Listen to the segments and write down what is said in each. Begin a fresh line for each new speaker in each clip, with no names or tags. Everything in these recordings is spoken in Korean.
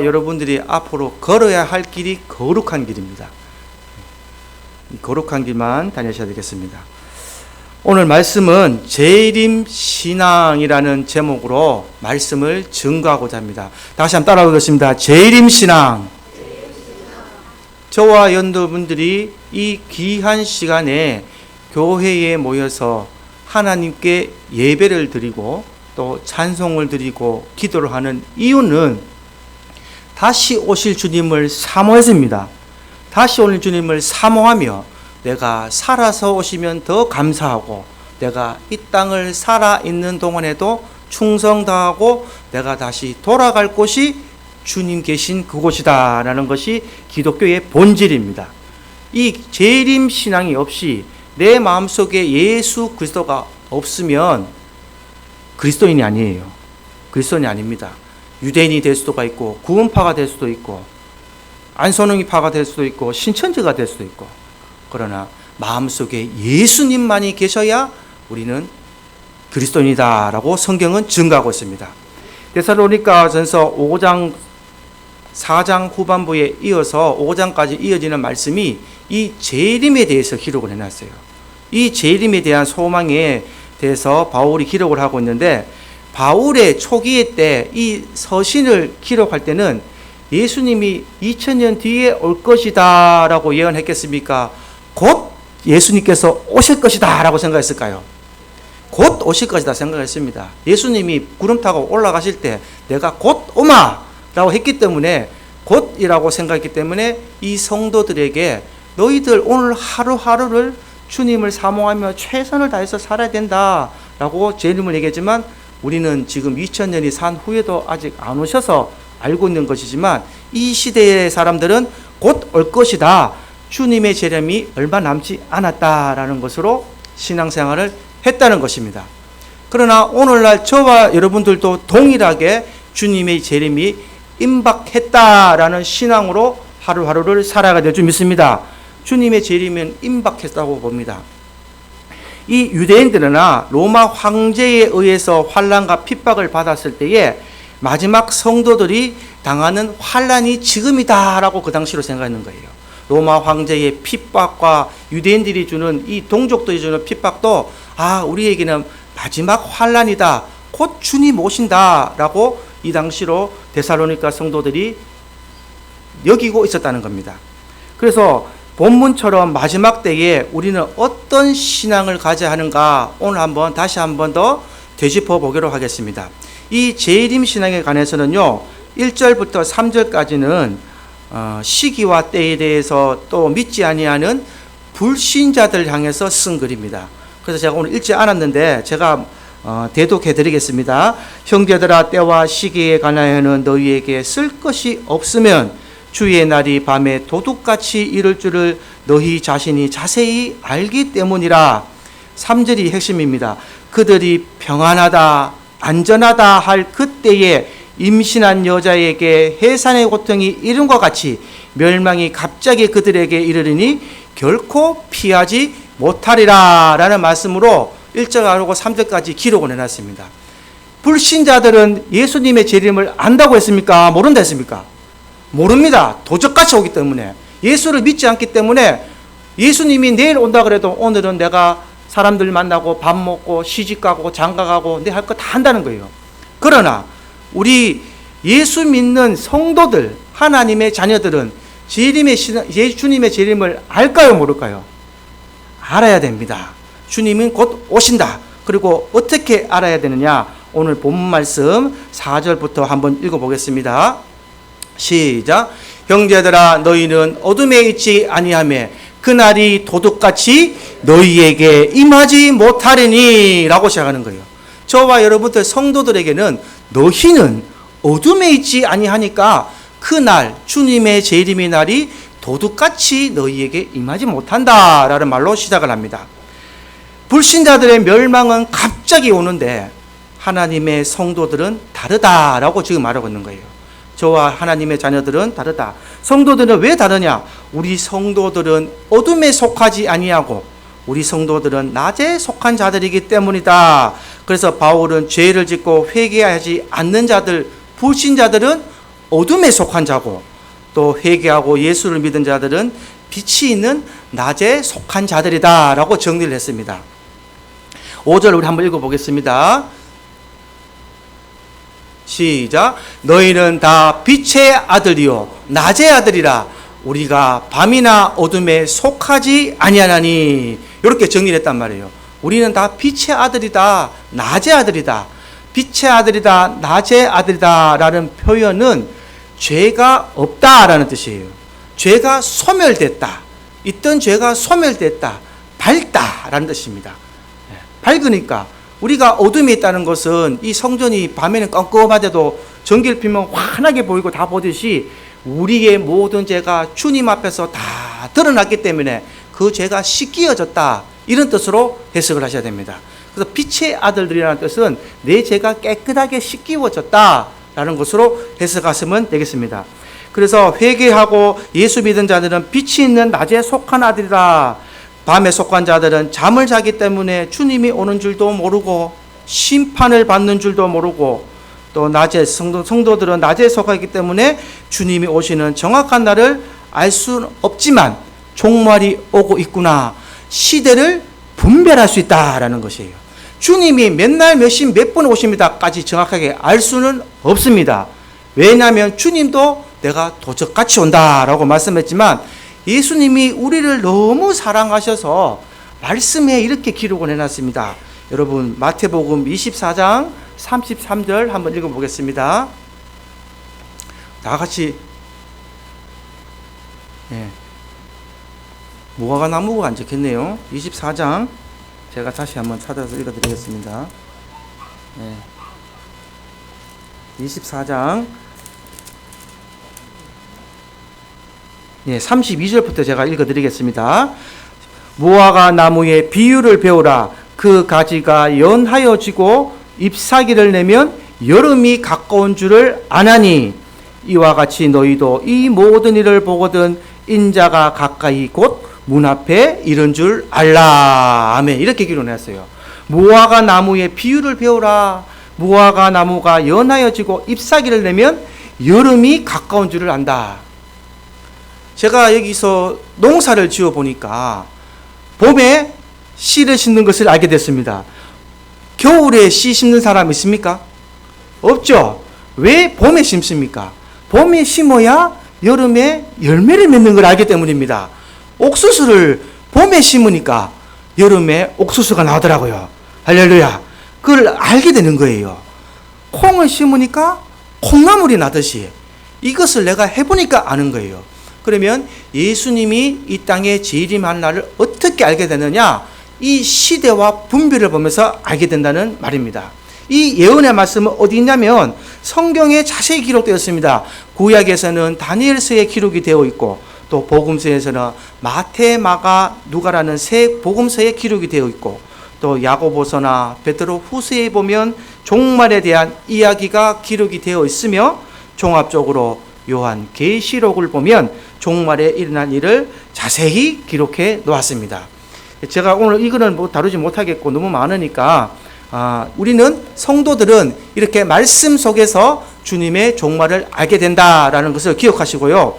여러분들이 앞으로 걸어야 할 길이 거룩한 길입니다. 거룩한 길만 다니셔야 되겠습니다. 오늘 말씀은 재림 신앙이라는 제목으로 말씀을 증거하고자 합니다. 다시 한번 따라오겠습니다. 재림 신앙. 저와 여러분들이 이 귀한 시간에 교회에 모여서 하나님께 예배를 드리고 또 찬송을 드리고 기도를 하는 이유는 다시 오실 주님을 사모했습니다. 다시 오실 주님을 사모하며 내가 살아서 오시면 더 감사하고 내가 이 땅을 살아있는 동안에도 충성다하고 내가 다시 돌아갈 곳이 주님 계신 그곳이다 라는 것이 기독교의 본질입니다. 이 재림 신앙이 없이 내 마음속에 예수 그리스도가 없으면 그리스도인이 아니에요. 그리스도인이 아닙니다. 유대인이 될 수도 있고 구원파가 될 수도 있고 안선홍이파가 될 수도 있고 신천지가 될 수도 있고, 그러나 마음속에 예수님만이 계셔야 우리는 그리스도인이다라고 성경은 증거하고 있습니다. 데살로니가전서 5장 4장 후반부에 이어서 5장까지 이어지는 말씀이 이 재림에 대해서 기록을 해놨어요. 이 재림에 대한 소망에 대해서 바울이 기록을 하고 있는데, 바울의 초기의 때 이 서신을 기록할 때는 예수님이 2000년 뒤에 올 것이다 라고 예언했겠습니까? 곧 예수님께서 오실 것이다 라고 생각했을까요? 곧 오실 것이다 생각했습니다. 예수님이 구름 타고 올라가실 때 내가 곧 오마 라고 했기 때문에, 곧이라고 생각했기 때문에 이 성도들에게 너희들 오늘 하루하루를 주님을 사모하며 최선을 다해서 살아야 된다 라고 재림을 얘기했지만, 우리는 지금 2000년이 산 후에도 아직 안 오셔서 알고 있는 것이지만 이 시대의 사람들은 곧 올 것이다, 주님의 재림이 얼마 남지 않았다라는 것으로 신앙생활을 했다는 것입니다. 그러나 오늘날 저와 여러분들도 동일하게 주님의 재림이 임박했다라는 신앙으로 하루하루를 살아가야 될 줄 믿습니다. 주님의 재림은 임박했다고 봅니다. 이 유대인들이나 로마 황제에 의해서 환난과 핍박을 받았을 때에 마지막 성도들이 당하는 환난이 지금이다라고 그 당시로 생각하는 거예요. 로마 황제의 핍박과 유대인들이 주는, 이 동족들이 주는 핍박도 우리에게는 마지막 환난이다, 곧 주님 오신다라고 이 당시로 데살로니가 성도들이 여기고 있었다는 겁니다. 그래서 본문처럼 마지막 때에 우리는 어떤 신앙을 가져야 하는가, 오늘 다시 한번 더 되짚어 보기로 하겠습니다. 이 재림 신앙에 관해서는요, 1절부터 3절까지는 시기와 때에 대해서 또 믿지 아니하는 불신자들 향해서 쓴 글입니다. 그래서 제가 오늘 읽지 않았는데 제가 대독해 드리겠습니다. 형제들아, 때와 시기에 관하여는 너희에게 쓸 것이 없으면 주의 날이 밤에 도둑같이 이를 줄을 너희 자신이 자세히 알기 때문이라. 3절이 핵심입니다. 그들이 평안하다, 안전하다 할 그때에 임신한 여자에게 해산의 고통이 이름과 같이 멸망이 갑자기 그들에게 이르리니 결코 피하지 못하리라 라는 말씀으로 1절하고 3절까지 기록을 해놨습니다. 불신자들은 예수님의 재림을 안다고 했습니까? 모른다 했습니까? 모릅니다. 도적같이 오기 때문에, 예수를 믿지 않기 때문에, 예수님이 내일 온다 그래도 오늘은 내가 사람들 만나고 밥 먹고 시집 가고 장가 가고 내 할 거 다 한다는 거예요. 그러나 우리 예수 믿는 성도들, 하나님의 자녀들은 주님의 재림을 알까요, 모를까요? 알아야 됩니다. 주님은 곧 오신다. 그리고 어떻게 알아야 되느냐? 오늘 본문 말씀 4절부터 한번 읽어보겠습니다. 시작. 형제들아, 너희는 어둠에 있지 아니하며 그날이 도둑같이 너희에게 임하지 못하리니 라고 시작하는 거예요. 저와 여러분들 성도들에게는 너희는 어둠에 있지 아니하니까 그날 주님의 재림의 날이 도둑같이 너희에게 임하지 못한다 라는 말로 시작을 합니다. 불신자들의 멸망은 갑자기 오는데 하나님의 성도들은 다르다라고 지금 말하고 있는 거예요. 저와 하나님의 자녀들은 다르다. 성도들은 왜 다르냐? 우리 성도들은 어둠에 속하지 아니하고 우리 성도들은 낮에 속한 자들이기 때문이다. 그래서 바울은 죄를 짓고 회개하지 않는 자들, 불신자들은 어둠에 속한 자고, 또 회개하고 예수를 믿은 자들은 빛이 있는 낮에 속한 자들이다 라고 정리를 했습니다. 5절 우리 한번 읽어보겠습니다. 시작. 너희는 다 빛의 아들이요 낮의 아들이라. 우리가 밤이나 어둠에 속하지 아니하나니. 이렇게 정리를 했단 말이에요. 우리는 다 빛의 아들이다, 낮의 아들이다. 빛의 아들이다, 낮의 아들이다 라는 표현은 죄가 없다라는 뜻이에요. 죄가 소멸됐다, 있던 죄가 소멸됐다, 밝다라는 뜻입니다. 밝으니까 우리가 어둠에 있다는 것은 이 성전이 밤에는 껌껌하대도 전기를 피면 환하게 보이고 다 보듯이 우리의 모든 죄가 주님 앞에서 다 드러났기 때문에 그 죄가 씻기어졌다, 이런 뜻으로 해석을 하셔야 됩니다. 그래서 빛의 아들들이라는 뜻은 내 죄가 깨끗하게 씻기워졌다라는 것으로 해석하시면 되겠습니다. 그래서 회개하고 예수 믿은 자들은 빛이 있는 낮에 속한 아들이라. 밤에 속한 자들은 잠을 자기 때문에 주님이 오는 줄도 모르고 심판을 받는 줄도 모르고, 또 낮에 성도들은 낮에 속하기 때문에 주님이 오시는 정확한 날을 알 수는 없지만 종말이 오고 있구나, 시대를 분별할 수 있다라는 것이에요. 주님이 몇 날 몇 시 몇 분 오십니다까지 정확하게 알 수는 없습니다. 왜냐하면 주님도 내가 도적같이 온다라고 말씀했지만 예수님이 우리를 너무 사랑하셔서 말씀에 이렇게 기록을 해놨습니다. 여러분 마태복음 24장 33절 한번 읽어보겠습니다. 다 같이. 무화과 나무가 안 적혔네요. 24장 제가 다시 한번 찾아서 읽어드리겠습니다. 24장 32절부터 제가 읽어드리겠습니다. 무화과 나무의 비유를 배우라. 그 가지가 연하여지고 잎사귀를 내면 여름이 가까운 줄을 아나니, 이와 같이 너희도 이 모든 일을 보거든 인자가 가까이 곧 문 앞에 이른 줄 알라. 아멘. 이렇게 기록했어요. 무화과 나무의 비유를 배우라. 무화과 나무가 연하여지고 잎사귀를 내면 여름이 가까운 줄을 안다. 제가 여기서 농사를 지어 보니까 봄에 씨를 심는 것을 알게 됐습니다. 겨울에 씨 심는 사람 있습니까? 없죠. 왜 봄에 심습니까? 봄에 심어야 여름에 열매를 맺는 걸 알기 때문입니다. 옥수수를 봄에 심으니까 여름에 옥수수가 나오더라고요. 할렐루야. 그걸 알게 되는 거예요. 콩을 심으니까 콩나물이 나듯이 이것을 내가 해보니까 아는 거예요. 그러면 예수님이 이 땅에 재림한 날을 어떻게 알게 되느냐? 이 시대와 분별을 보면서 알게 된다는 말입니다. 이 예언의 말씀은 어디 있냐면 성경에 자세히 기록되었습니다. 구약에서는 다니엘서에 기록이 되어 있고, 또 복음서에서는 마태, 마가, 누가라는 세 복음서에 기록이 되어 있고, 또 야고보서나 베드로 후서에 보면 종말에 대한 이야기가 기록이 되어 있으며, 종합적으로 요한 계시록을 보면 종말에 일어날 일을 자세히 기록해 놓았습니다. 제가 오늘 이거는 다루지 못하겠고 너무 많으니까 우리는 성도들은 이렇게 말씀 속에서 주님의 종말을 알게 된다라는 것을 기억하시고요.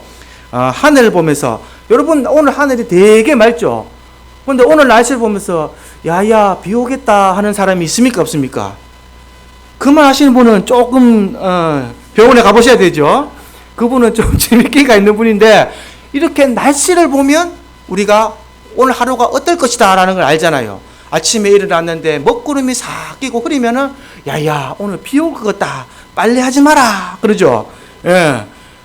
하늘을 보면서, 여러분 오늘 하늘이 되게 맑죠? 그런데 오늘 날씨를 보면서 야야 비 오겠다 하는 사람이 있습니까 없습니까? 그 말 하시는 분은 조금 병원에 가보셔야 되죠. 그분은 좀 재밌기가 있는 분인데, 이렇게 날씨를 보면 우리가 오늘 하루가 어떨 것이다 라는 걸 알잖아요. 아침에 일어났는데 먹구름이 싹 끼고 흐리면은 야야 오늘 비 올 것 같다, 빨리 하지 마라 그러죠.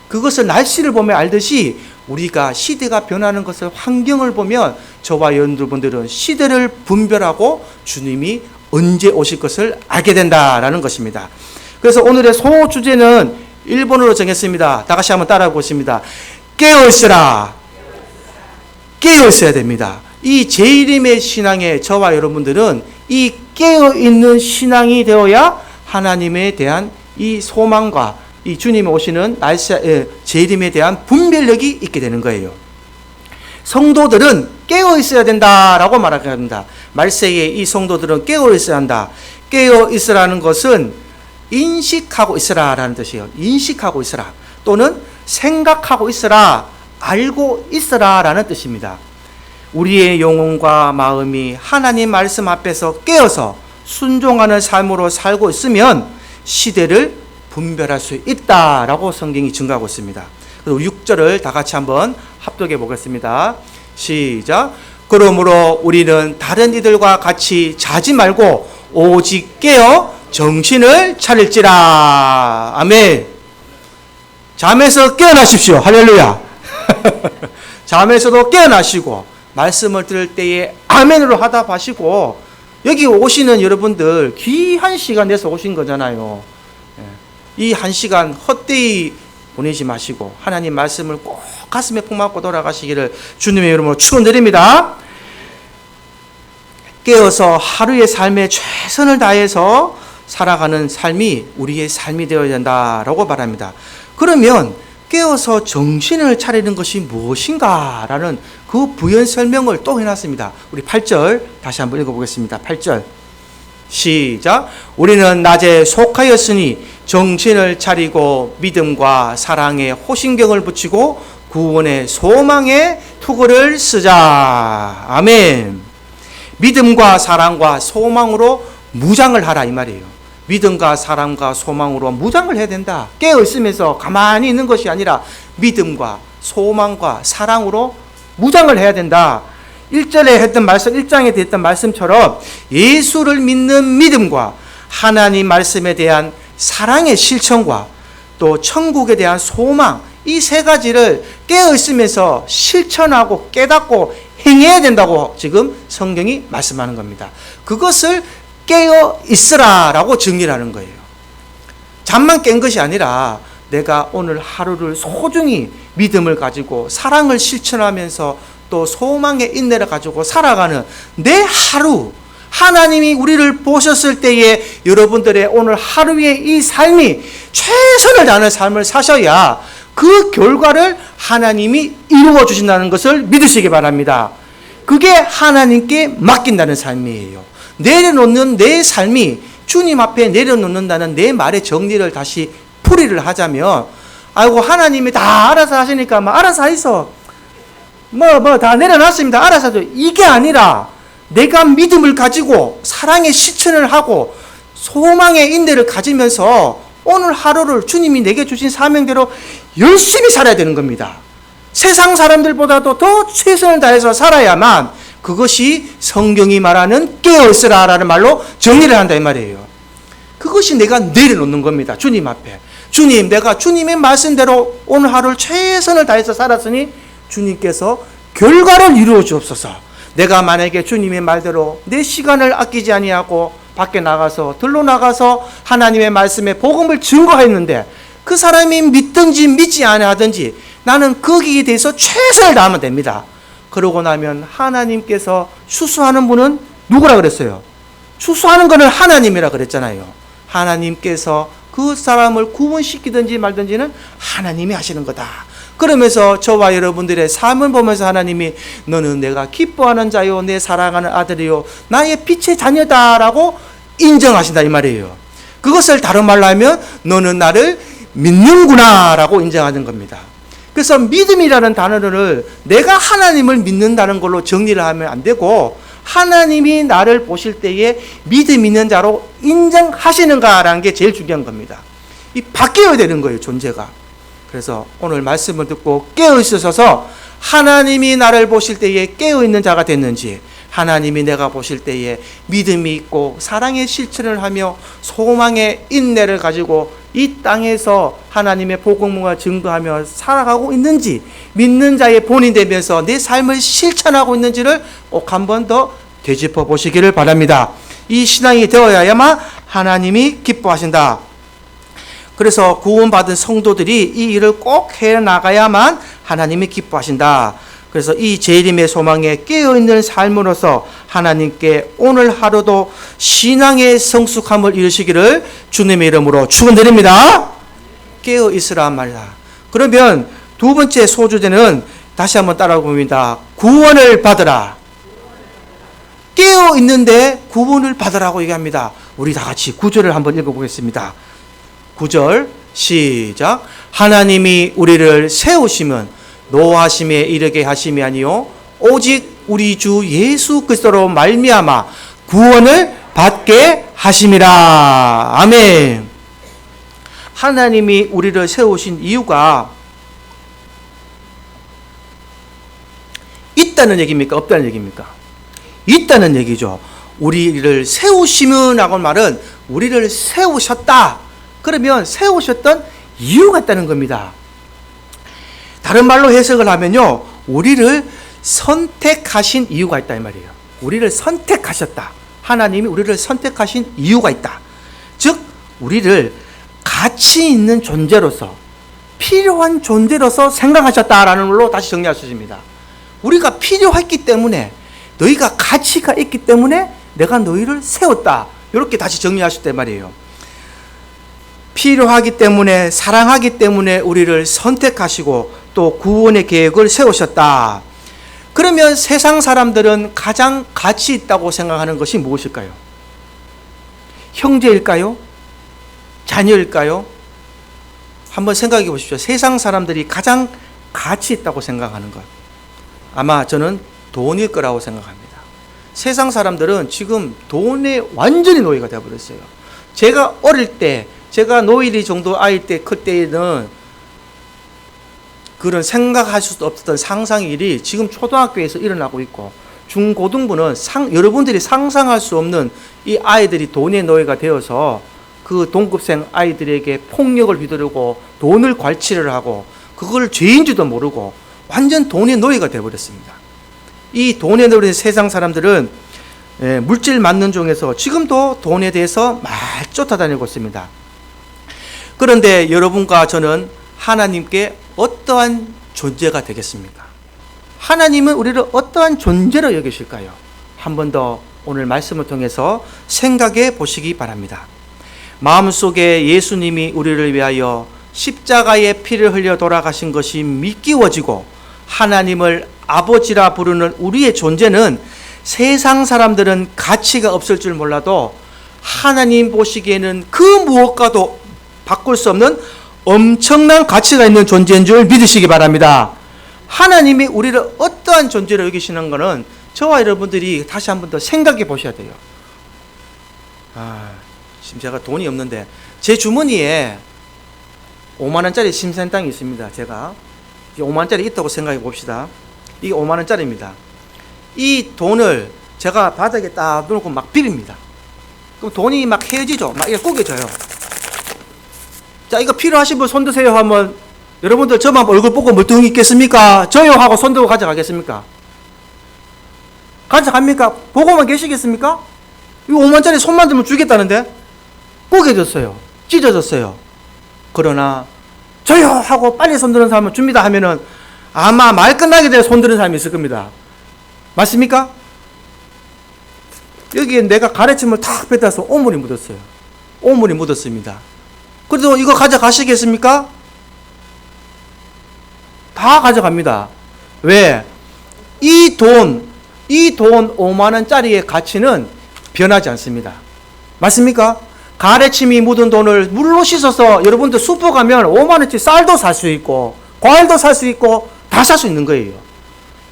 그것을 날씨를 보면 알듯이 우리가 시대가 변하는 것을, 환경을 보면 저와 여러분들은 시대를 분별하고 주님이 언제 오실 것을 알게 된다라는 것입니다. 그래서 오늘의 소주제는 일본어로 정했습니다. 다 같이 한번 따라해 보십니다. 깨어있으라. 깨어있어야 됩니다. 이 재림의 신앙에 저와 여러분들은 이 깨어있는 신앙이 되어야 하나님에 대한 이 소망과 이 주님이 오시는 재림에 대한 분별력이 있게 되는 거예요. 성도들은 깨어 있어야 된다라고 말합니다. 말세에 이 성도들은 깨어 있어야 한다. 깨어 있으라는 것은 인식하고 있으라라는 뜻이에요. 인식하고 있으라. 또는 생각하고 있어라, 알고 있어라 라는 뜻입니다. 우리의 영혼과 마음이 하나님 말씀 앞에서 깨어서 순종하는 삶으로 살고 있으면 시대를 분별할 수 있다라고 성경이 증거하고 있습니다. 그리고 6절을 다 같이 한번 합독해 보겠습니다. 시작. 그러므로 우리는 다른 이들과 같이 자지 말고 오직 깨어 정신을 차릴지라. 아멘. 잠에서 깨어나십시오. 할렐루야. 잠에서도 깨어나시고 말씀을 들을 때에 아멘으로 하답하시고, 여기 오시는 여러분들 귀한 시간 내서 오신 거잖아요. 이 한 시간 헛되이 보내지 마시고 하나님 말씀을 꼭 가슴에 품안고 돌아가시기를 주님의 이름으로 축원드립니다. 깨어서 하루의 삶에 최선을 다해서 살아가는 삶이 우리의 삶이 되어야 된다라고 말합니다. 그러면 깨어서 정신을 차리는 것이 무엇인가 라는 그 부연 설명을 또 해놨습니다. 우리 8절 다시 한번 읽어보겠습니다. 8절 시작. 우리는 낮에 속하였으니 정신을 차리고 믿음과 사랑에 호신경을 붙이고 구원의 소망의 투구를 쓰자. 아멘. 믿음과 사랑과 소망으로 무장을 하라 이 말이에요. 믿음과 사랑과 소망으로 무장을 해야 된다. 깨어 있으면서 가만히 있는 것이 아니라 믿음과 소망과 사랑으로 무장을 해야 된다. 1절에 했던 말씀, 1장에 했던 말씀처럼 예수를 믿는 믿음과 하나님 말씀에 대한 사랑의 실천과 또 천국에 대한 소망, 이 세 가지를 깨어 있으면서 실천하고 깨닫고 행해야 된다고 지금 성경이 말씀하는 겁니다. 그것을 깨어 있으라 라고 정리를 하는 거예요. 잠만 깬 것이 아니라 내가 오늘 하루를 소중히 믿음을 가지고 사랑을 실천하면서 또 소망의 인내를 가지고 살아가는 내 하루, 하나님이 우리를 보셨을 때에 여러분들의 오늘 하루의 이 삶이 최선을 다하는 삶을 사셔야 그 결과를 하나님이 이루어 주신다는 것을 믿으시기 바랍니다. 그게 하나님께 맡긴다는 삶이에요. 내려놓는 내 삶이 주님 앞에 내려놓는다는 내 말의 정리를 다시 풀이를 하자면, 아이고 하나님이 다 알아서 하시니까 뭐 알아서 하이소, 다 내려놨습니다, 알아서 하죠. 이게 아니라 내가 믿음을 가지고 사랑의 실천을 하고 소망의 인내를 가지면서 오늘 하루를 주님이 내게 주신 사명대로 열심히 살아야 되는 겁니다. 세상 사람들보다도 더 최선을 다해서 살아야만 그것이 성경이 말하는 깨어있으라라는 말로 정리를 한다 이 말이에요. 그것이 내가 내려놓는 겁니다. 주님 앞에. 주님, 내가 주님의 말씀대로 오늘 하루를 최선을 다해서 살았으니 주님께서 결과를 이루어 주옵소서. 내가 만약에 주님의 말대로 내 시간을 아끼지 아니하고 밖에 나가서 들로 나가서 하나님의 말씀에 복음을 증거했는데 그 사람이 믿든지 믿지 아니하든지 나는 거기에 대해서 최선을 다하면 됩니다. 그러고 나면 하나님께서 수수하는 분은 누구라 그랬어요? 수수하는 것은 하나님이라 그랬잖아요. 하나님께서 그 사람을 구원시키든지 말든지는 하나님이 하시는 거다. 그러면서 저와 여러분들의 삶을 보면서 하나님이 너는 내가 기뻐하는 자요 내 사랑하는 아들이요 나의 빛의 자녀다라고 인정하신다 이 말이에요. 그것을 다른 말로 하면 너는 나를 믿는구나 라고 인정하는 겁니다. 그래서 믿음이라는 단어를 내가 하나님을 믿는다는 걸로 정리를 하면 안 되고 하나님이 나를 보실 때에 믿음 있는 자로 인정하시는가라는 게 제일 중요한 겁니다. 이 바뀌어야 되는 거예요, 존재가. 그래서 오늘 말씀을 듣고 깨어 있으셔서 하나님이 나를 보실 때에 깨어 있는 자가 됐는지, 하나님이 내가 보실 때에 믿음이 있고 사랑의 실천을 하며 소망의 인내를 가지고 이 땅에서 하나님의 복음을 증거하며 살아가고 있는지, 믿는 자의 본이 되면서 내 삶을 실천하고 있는지를 꼭 한 번 더 되짚어 보시기를 바랍니다. 이 신앙이 되어야만 하나님이 기뻐하신다. 그래서 구원받은 성도들이 이 일을 꼭 해나가야만 하나님이 기뻐하신다. 그래서 이 재림의 소망에 깨어있는 삶으로서 하나님께 오늘 하루도 신앙의 성숙함을 이루시기를 주님의 이름으로 축원드립니다. 깨어있으라 말이다. 그러면 두 번째 소주제는 다시 한번 따라가 봅니다. 구원을 받으라. 깨어있는데 구원을 받으라고 얘기합니다. 우리 다 같이 9절을 한번 읽어보겠습니다. 9절 시작. 하나님이 우리를 세우시면 노하심에 이르게 하심이 아니요 오직 우리 주 예수 그리스도로 말미암아 구원을 받게 하심이라. 아멘. 하나님이 우리를 세우신 이유가 있다는 얘기입니까? 없다는 얘기입니까? 있다는 얘기죠. 우리를 세우시면 하고 말은 우리를 세우셨다. 그러면 세우셨던 이유가 있다는 겁니다. 다른 말로 해석을 하면요, 우리를 선택하신 이유가 있다 이 말이에요. 우리를 선택하셨다. 하나님이 우리를 선택하신 이유가 있다. 즉 우리를 가치 있는 존재로서, 필요한 존재로서 생각하셨다라는 걸로 다시 정리할 수 있습니다. 우리가 필요했기 때문에, 너희가 가치가 있기 때문에 내가 너희를 세웠다. 이렇게 다시 정리하실 때 말이에요. 필요하기 때문에, 사랑하기 때문에 우리를 선택하시고 또 구원의 계획을 세우셨다. 그러면 세상 사람들은 가장 가치 있다고 생각하는 것이 무엇일까요? 형제일까요? 자녀일까요? 한번 생각해 보십시오. 세상 사람들이 가장 가치 있다고 생각하는 것. 아마 저는 돈일 거라고 생각합니다. 세상 사람들은 지금 돈에 완전히 노예가 되어버렸어요. 제가 어릴 때, 제가 노일이 정도 아이 때, 그때는 그런 생각할 수도 없었던 상상일이 지금 초등학교에서 일어나고 있고, 중고등부는 여러분들이 상상할 수 없는 이 아이들이 돈의 노예가 되어서 그 동급생 아이들에게 폭력을 휘두르고 돈을 괄치를 하고 그걸 죄인지도 모르고 완전 돈의 노예가 되어버렸습니다. 이 돈의 노예 세상 사람들은 물질 맞는 중에서 지금도 돈에 대해서 말 쫓아다니고 있습니다. 그런데 여러분과 저는 하나님께 어떠한 존재가 되겠습니까? 하나님은 우리를 어떠한 존재로 여기실까요? 한 번 더 오늘 말씀을 통해서 생각해 보시기 바랍니다. 마음속에 예수님이 우리를 위하여 십자가의 피를 흘려 돌아가신 것이 믿기워지고 하나님을 아버지라 부르는 우리의 존재는 세상 사람들은 가치가 없을 줄 몰라도 하나님 보시기에는 그 무엇과도 바꿀 수 없는 엄청난 가치가 있는 존재인 줄 믿으시기 바랍니다. 하나님이 우리를 어떠한 존재로 여기시는 것은 저와 여러분들이 다시 한 번 더 생각해 보셔야 돼요. 지금 제가 돈이 없는데 제 주머니에 5만 원짜리 심산 땅이 있습니다. 제가 5만 원짜리 있다고 생각해 봅시다. 이게 5만 원짜리입니다. 이 돈을 제가 바닥에 딱 놓고 막 비립니다. 그럼 돈이 막 헤어지죠. 막 이렇게 구겨져요. 자, 이거 필요하신 분 손 드세요 하면 여러분들 저만 얼굴 보고 멀뚱히 있겠습니까? 저요 하고 손 들고 가져가겠습니까? 가져갑니까? 보고만 계시겠습니까? 이거 5만짜리 손만 들면 주겠다는데 구겨졌어요. 찢어졌어요. 그러나 저요 하고 빨리 손 드는 사람은 줍니다 하면은 아마 말 끝나기 전에 손 드는 사람이 있을 겁니다. 맞습니까? 여기에 내가 가래침을 탁 뱉어서 오물이 묻었어요. 오물이 묻었습니다. 그래도 이거 가져가시겠습니까? 다 가져갑니다. 왜? 이 돈 5만 원짜리의 가치는 변하지 않습니다. 맞습니까? 가래침이 묻은 돈을 물로 씻어서 여러분들 슈퍼 가면 5만 원짜리 쌀도 살 수 있고 과일도 살 수 있고 다 살 수 있는 거예요.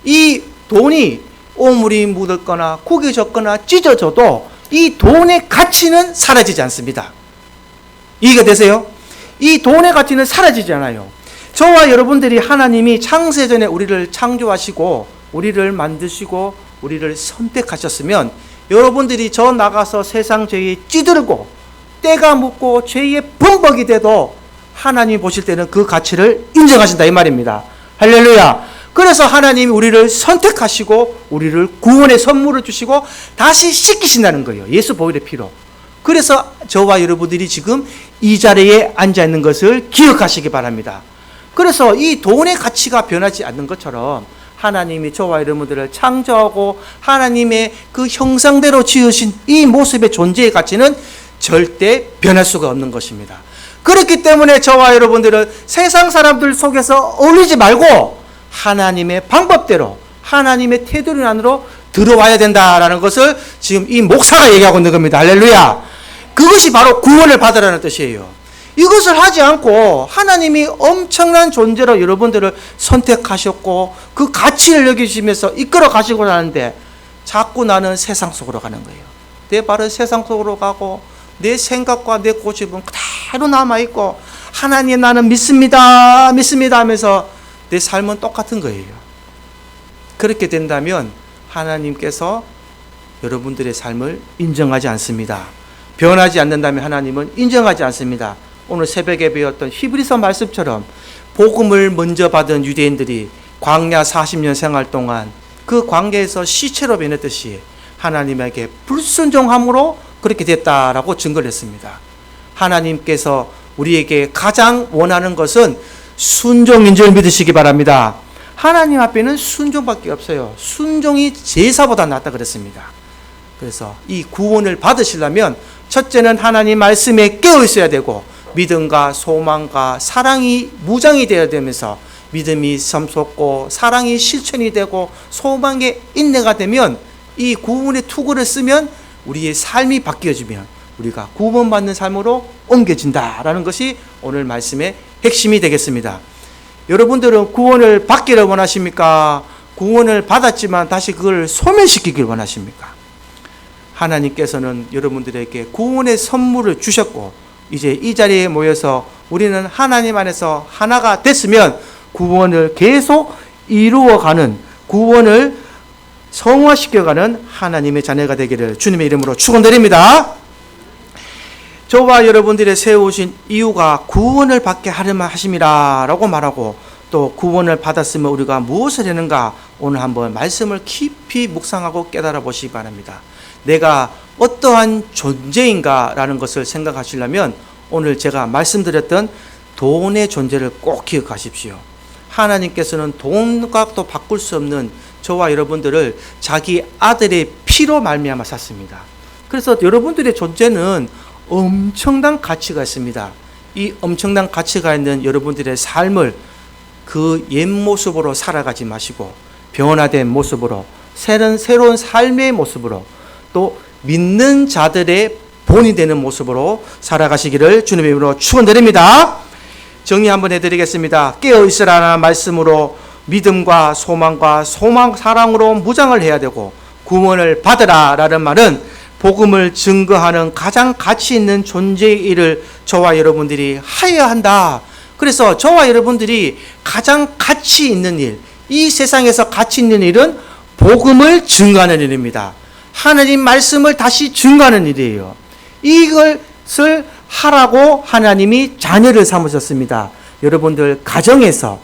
이 돈이 오물이 묻었거나 구겨졌거나 찢어져도 이 돈의 가치는 사라지지 않습니다. 이해가 되세요? 이 돈의 가치는 사라지지 않아요. 저와 여러분들이 하나님이 창세전에 우리를 창조하시고 우리를 만드시고 우리를 선택하셨으면 여러분들이 저 나가서 세상 죄에 찌들고 때가 묻고 죄의 범벅이 돼도 하나님 보실 때는 그 가치를 인정하신다 이 말입니다. 할렐루야. 그래서 하나님이 우리를 선택하시고 우리를 구원의 선물을 주시고 다시 씻기신다는 거예요. 예수 보혈의 피로. 그래서 저와 여러분들이 지금 이 자리에 앉아 있는 것을 기억하시기 바랍니다. 그래서 이 돈의 가치가 변하지 않는 것처럼 하나님이 저와 여러분들을 창조하고 하나님의 그 형상대로 지으신 이 모습의 존재의 가치는 절대 변할 수가 없는 것입니다. 그렇기 때문에 저와 여러분들은 세상 사람들 속에서 어울리지 말고 하나님의 방법대로 하나님의 테두리 안으로 들어와야 된다라는 것을 지금 이 목사가 얘기하고 있는 겁니다. 할렐루야. 그것이 바로 구원을 받으라는 뜻이에요. 이것을 하지 않고 하나님이 엄청난 존재로 여러분들을 선택하셨고 그 가치를 여기시면서 이끌어 가시고 나는데 자꾸 나는 세상 속으로 가는 거예요. 내 발은 세상 속으로 가고 내 생각과 내 고집은 그대로 남아있고 하나님 나는 믿습니다 믿습니다 하면서 내 삶은 똑같은 거예요. 그렇게 된다면 하나님께서 여러분들의 삶을 인정하지 않습니다. 변하지 않는다면 하나님은 인정하지 않습니다. 오늘 새벽에 배웠던 히브리서 말씀처럼 복음을 먼저 받은 유대인들이 광야 40년 생활 동안 그 광야에서 시체로 변했듯이 하나님에게 불순종함으로 그렇게 됐다라고 증거를 했습니다. 하나님께서 우리에게 가장 원하는 것은 순종인 줄 믿으시기 바랍니다. 하나님 앞에는 순종밖에 없어요. 순종이 제사보다 낫다 그랬습니다. 그래서 이 구원을 받으시려면 첫째는 하나님 말씀에 깨어 있어야 되고 믿음과 소망과 사랑이 무장이 되어야 되면서 믿음이 샘솟고 사랑이 실천이 되고 소망의 인내가 되면 이 구원의 투구를 쓰면 우리의 삶이 바뀌어지면 우리가 구원받는 삶으로 옮겨진다라는 것이 오늘 말씀의 핵심이 되겠습니다. 여러분들은 구원을 받기를 원하십니까? 구원을 받았지만 다시 그걸 소멸시키기를 원하십니까? 하나님께서는 여러분들에게 구원의 선물을 주셨고 이제 이 자리에 모여서 우리는 하나님 안에서 하나가 됐으면 구원을 계속 이루어가는 구원을 성화시켜가는 하나님의 자녀가 되기를 주님의 이름으로 축원드립니다. 저와 여러분들의 세우신 이유가 구원을 받게 하려면 하심이라 라고 말하고 또 구원을 받았으면 우리가 무엇을 하는가 오늘 한번 말씀을 깊이 묵상하고 깨달아 보시기 바랍니다. 내가 어떠한 존재인가 라는 것을 생각하시려면 오늘 제가 말씀드렸던 돈의 존재를 꼭 기억하십시오. 하나님께서는 돈과 또 바꿀 수 없는 저와 여러분들을 자기 아들의 피로 말미암아 샀습니다. 그래서 여러분들의 존재는 엄청난 가치가 있습니다. 이 엄청난 가치가 있는 여러분들의 삶을 그 옛 모습으로 살아가지 마시고 변화된 모습으로 새로운 삶의 모습으로 또 믿는 자들의 본이 되는 모습으로 살아가시기를 주님의 이름으로 축원드립니다. 정리 한번 해드리겠습니다. 깨어있으라는 말씀으로 믿음과 소망과 사랑으로 무장을 해야 되고 구원을 받으라 라는 말은 복음을 증거하는 가장 가치 있는 존재의 일을 저와 여러분들이 하여야 한다. 그래서 저와 여러분들이 가장 가치 있는 일, 이 세상에서 가치 있는 일은 복음을 증거하는 일입니다. 하나님 말씀을 다시 증거하는 일이에요. 이것을 하라고 하나님이 자녀를 삼으셨습니다. 여러분들 가정에서,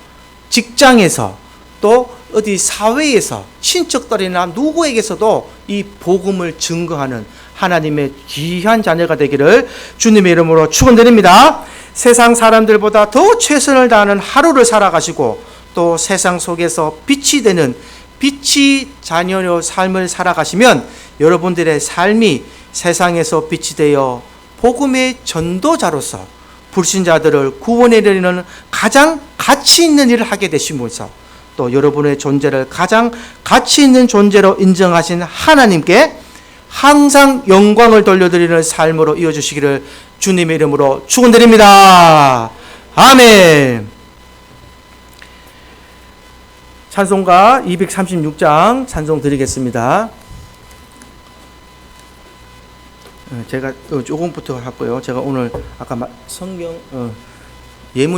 직장에서, 또 어디 사회에서, 친척들이나 누구에게서도 이 복음을 증거하는 하나님의 귀한 자녀가 되기를 주님의 이름으로 축원드립니다. 세상 사람들보다 더 최선을 다하는 하루를 살아가시고 또 세상 속에서 빛이 되는 빛이 자녀의 삶을 살아가시면 여러분들의 삶이 세상에서 빛이 되어 복음의 전도자로서 불신자들을 구원해 드리는 가장 가치 있는 일을 하게 되시면서 또 여러분의 존재를 가장 가치 있는 존재로 인정하신 하나님께 항상 영광을 돌려드리는 삶으로 이어주시기를 주님의 이름으로 축원드립니다. 아멘. 찬송가 236장 찬송 드리겠습니다. 제가 조금부터 할 거예요. 제가 오늘 아까 성경 예물